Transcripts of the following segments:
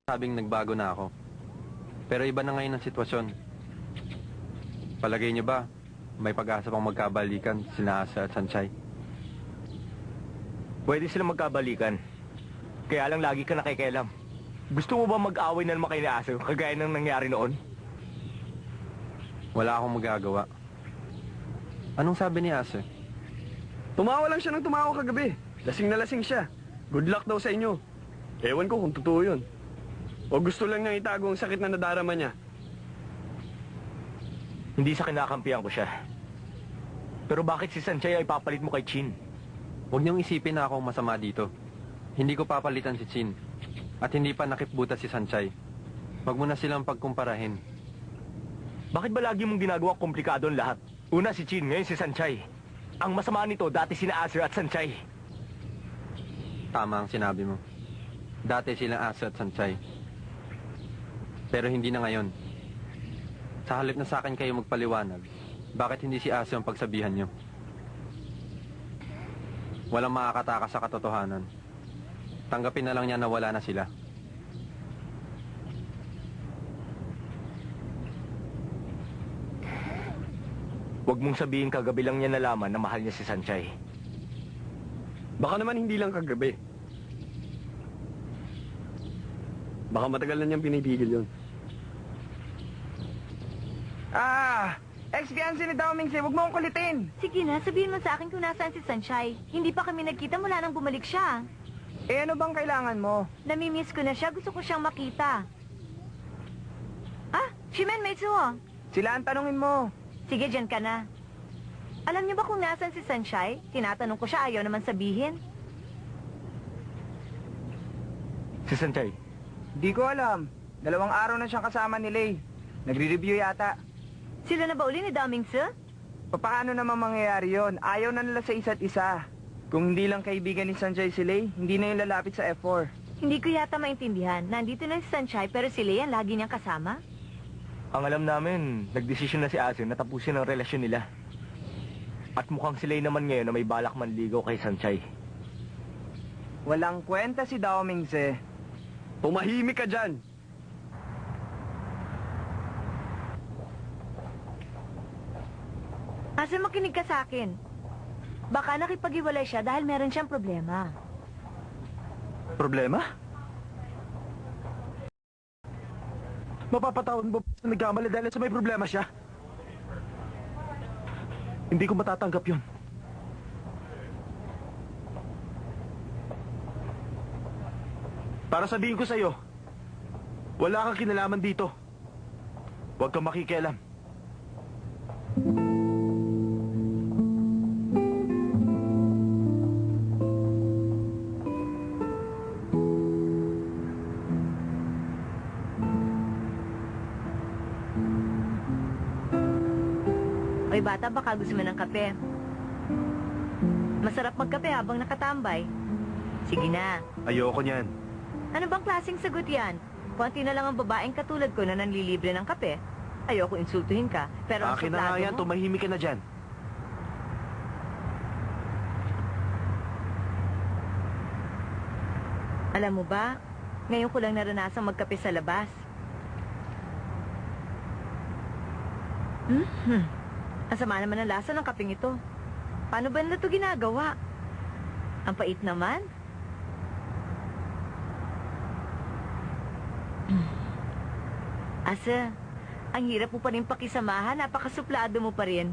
Sabing nagbago na ako. Pero iba na ngayon ang sitwasyon. Palagay niyo ba, may pag-asa pang magkabalikan sina Asa at Sanchay? Pwede silang magkabalikan. Kaya lang lagi ka nakikialam. Gusto mo ba mag-away na naman kayo ni Asa, kagaya ng nangyari noon? Wala akong magagawa. Anong sabi ni Asa? Tumawa lang siya ng tumawa kagabi. Lasing na lasing siya. Good luck daw sa inyo. Ewan ko kung totoo yun. O gusto lang niyang itago ang sakit na nadarama niya. Hindi sa kinakampihan ko siya. Pero bakit si Sanchay ay papalit mo kay Chin? Huwag niyong isipin na akong masama dito. Hindi ko papalitan si Chin. At hindi pa nakipbutas si Sanchay. Huwag mo na silang pagkumparahin. Bakit ba lagi mong ginagawa komplikado ang lahat? Una si Chin, ngayon si Sanchay. Ang masama nito, dati sina Acer at Sanchay. Tama ang sinabi mo. Dati silang Asa at Sanchay. Pero hindi na ngayon. Sa halip na sa akin kayo magpaliwanag, bakit hindi si Asa ang pagsabihan niyo? Walang makakatakas sa katotohanan. Tanggapin na lang niya na wala na sila. Huwag mong sabihin kagabi lang niya nalaman na mahal niya si Sanchay. Baka naman hindi lang kagabi. Baka matagal na niyang pinipigil yun. Ex-fiancé ni Dao Mingse, huwag mo akong kulitin. Sige na, sabihin mo sa akin kung nasaan si Sanchay. Hindi pa kami nagkita mula nang bumalik siya. Eh ano bang kailangan mo? Namimiss ko na siya, gusto ko siyang makita. Shimen Meitsuo. Sila ang tanungin mo. Sige, dyan ka na. Alam niyo ba kung nasaan si Sanchay? Tinatanong ko siya, ayaw naman sabihin. Si Sanchay? Di ko alam. 2 araw na siyang kasama ni Lei. Nagre-review yata. Sila na ba uli ni Dao Mingse? Paano naman mangyayari yon? Ayaw na nila sa isa't isa. Kung hindi lang kaibigan ni Sanjay si Lei, hindi na yung lalapit sa F4. Hindi ko yata maintindihan. Nandito na si Sanchay pero si Lei ang lagi niyang kasama. Ang alam namin, nagdesisyon na si Acer na tapusin ang relasyon nila. At mukhang si Lei naman ngayon na may balak manligaw kay Sanchay. Walang kwenta si Dao Mingse. Tumahimik ka dyan! Asa makinig ka sa akin? Baka nakipag-iwalay siya dahil meron siyang problema. Problema? Mapapatawad mo na nagkamali dahil sa may problema siya? Hindi ko matatanggap yun. Para sabihin ko sa'yo, wala kang kinalaman dito. Huwag kang makikialam. Oy bata, baka gusto mo ng kape. Masarap magkape habang nakatambay. Sige na. Ayoko niyan. Ano bang klaseng sagot yan? Konti na lang ang babaeng katulad ko na nanlilibre ng kape. Ayoko insultuhin ka, pero ang Akin na nga suplado yan, mo... tumahimik ka na dyan. Alam mo ba, ngayon ko lang naranasang magkape sa labas. Ang sama naman ang lasa ng kapeng ito. Paano ba nila ito ginagawa? Ang pait naman. Asa, ang hirap mo pa rin pakisamahan, napakasuplado mo pa rin.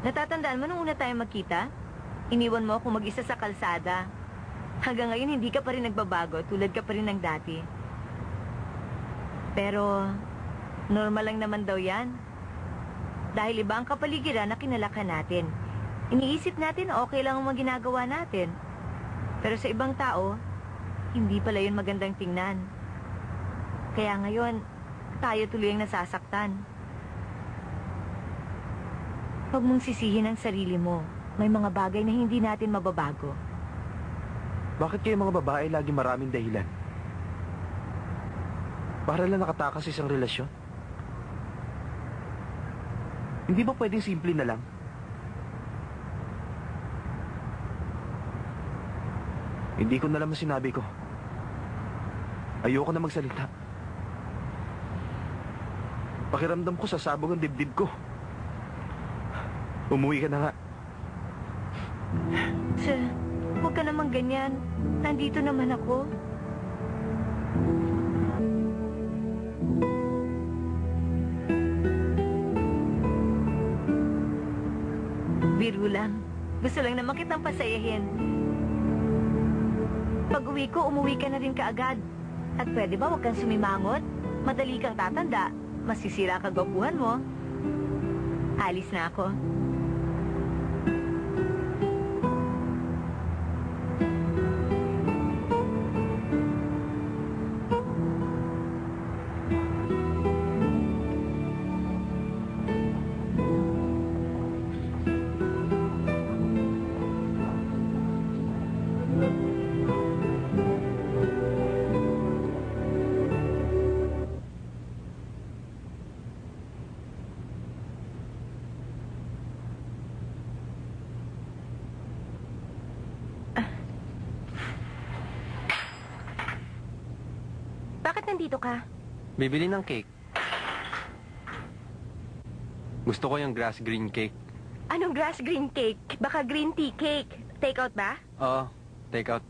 Natatandaan mo nung una tayong magkita? Iniwan mo ako mag-isa sa kalsada. Hanggang ngayon hindi ka pa rin nagbabago, tulad ka pa rin ng dati. Pero, normal lang naman daw yan. Dahil iba ang kapaligiran na kinalakan natin. Iniisip natin okay lang ang mga ginagawa natin. Pero sa ibang tao, hindi pala yun magandang tingnan. Kaya ngayon, tayo tuloy ang nasasaktan. Huwag mong sisihin ang sarili mo. May mga bagay na hindi natin mababago. Bakit kayo mga babae lagi maraming dahilan? Para lang nakatakas sa isang relasyon? Hindi ba pwedeng simple na lang? Hindi ko na naman sinabi ko. Ayoko na magsalita. Pakiramdam ko sasabog ang dibdib ko. Umuwi ka na nga. Sir, huwag ka naman ganyan. Nandito naman ako. Biro lang. Gusto lang naman kitang pasayahin. Pag uwi ko, umuwi ka na rin kaagad. At pwede ba huwag kang sumimangot? Madali kang tatanda. Masisira ka gwapuhan mo. Alis na ako. Bakit nandito ka? Bibili ng cake. Gusto ko yung grass green cake. Anong grass green cake? Baka green tea cake. Take out ba? Oo, take out.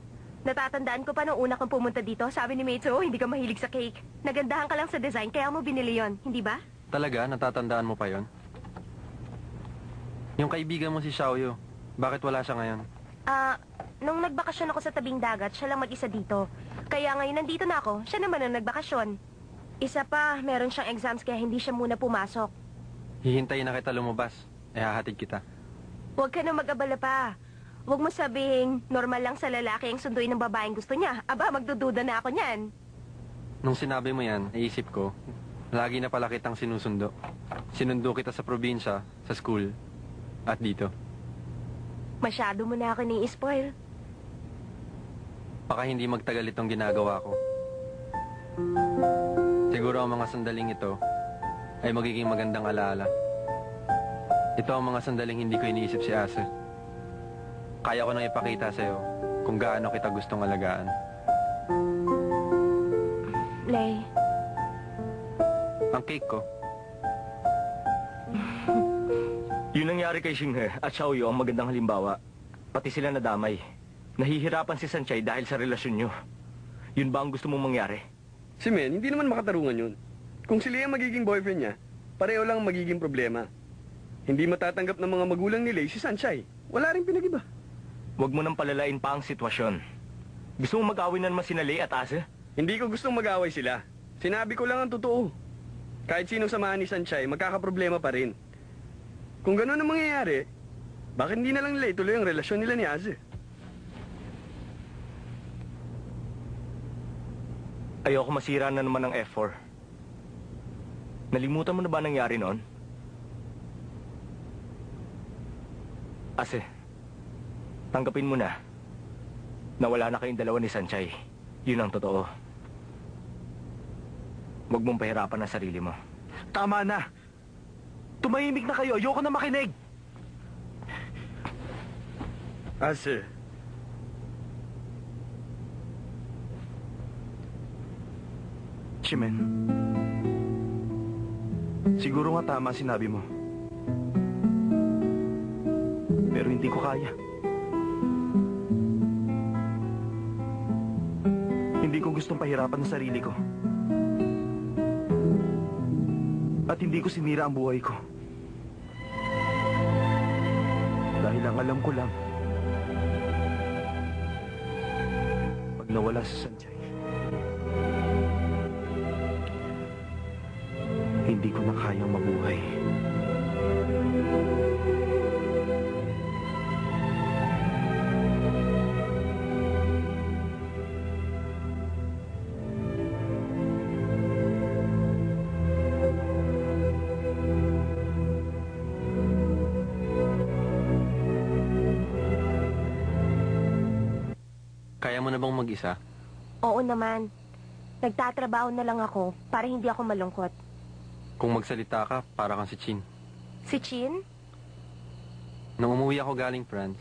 Natatandaan ko pa nung una kang pumunta dito, sabi ni Maitro, hindi ka mahilig sa cake. Nagandahan ka lang sa design, kaya mo binili yon, hindi ba? Talaga? Natatandaan mo pa yon? Yung kaibigan mo si Xiaoyu, bakit wala siya ngayon? Nung nagbakasyon ako sa tabing dagat, siya lang mag-isa dito. Kaya ngayon nandito na ako, siya naman ang nagbakasyon. Isa pa, meron siyang exams kaya hindi siya muna pumasok. Hihintayin na kita lumabas. Hahatid kita. Huwag ka na mag-abala pa. Huwag mo sabihing normal lang sa lalaki ang sunduin ng babaeng gusto niya. Aba, magdududa na ako niyan. Nung sinabi mo yan, naisip ko, lagi na pala kitang sinusundo. Sinundo kita sa probinsya, sa school, at dito. Masyado mo na ako ni-spoil. Baka hindi magtagal itong ginagawa ko. Siguro ang mga sandaling ito ay magiging magandang alaala. Ito ang mga sandaling hindi ko iniisip si Ase. Kaya ko nang ipakita sa'yo kung gaano kita gustong alagaan. Lay, Ang cake ko, Yun nangyari kay Xinghe at Xiaoyu ang magandang halimbawa. Pati sila nadamay. Nahihirapan si Sanchay dahil sa relasyon nyo. Yun ba ang gusto mong mangyari? Si Men, hindi naman makatarungan yun. Kung sila yung magiging boyfriend niya, pareho lang ang magiging problema. Hindi matatanggap ng mga magulang ni Lei si Sanchay. Wala rin pinag-iba. Huwag mo nang palalain pa ang sitwasyon. Gusto mong mag-away na naman sina Lei at Ase? Hindi ko gustong mag-away sila. Sinabi ko lang ang totoo. Kahit sinong samahan ni Sanchay, magkakaproblema pa rin. Kung gano'n ang mangyayari, bakit hindi na lang nila ituloy ang relasyon nila ni Aze? Ayoko masira na naman ng F4. Nalimutan mo na ba nangyari noon? Ase, tanggapin mo na wala na kayong dalawa ni Sanchay. Yun ang totoo. Huwag mong pahirapan ang sarili mo. Tama na! Tumahimik na kayo. Ayoko na makinig. Aze, Shimen, siguro nga tama sinabi mo. Pero hindi ko kaya. Hindi ko gustong pahirapan ang sarili ko. At hindi ko sinira ang buhay ko. Dahil ang alam ko lang, pag nawala si Sanchay, hindi ko na kayang mabuhay. kaya mo na bang mag-isa? oo naman. Nagtatrabaho na lang ako para hindi ako malungkot. Kung magsalita ka, para kang si Chin. Si Chin? Nung umuwi ako galing France,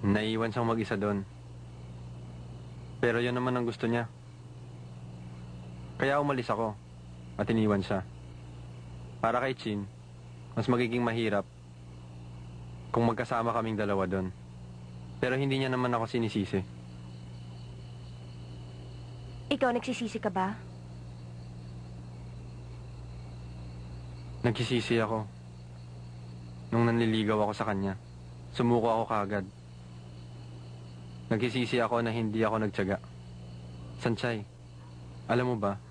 naiwan siyang mag-isa doon. Pero yun naman ang gusto niya. Kaya umalis ako at iniwan siya. Para kay Chin, mas magiging mahirap kung magkasama kaming dalawa doon. Pero hindi niya naman ako sinisisi. Ikaw, nagsisisi ka ba? Nagsisisi ako. Nung nanliligaw ako sa kanya, sumuko ako kaagad. Nagsisisi ako na hindi ako nagtiyaga. Sanchay, alam mo ba,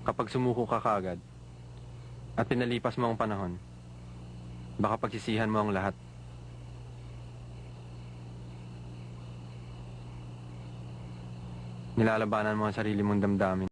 kapag sumuko ka kaagad at pinalipas mo ang panahon, baka pagsisihan mo ang lahat. Nilalabanan mo ang sarili mong damdamin.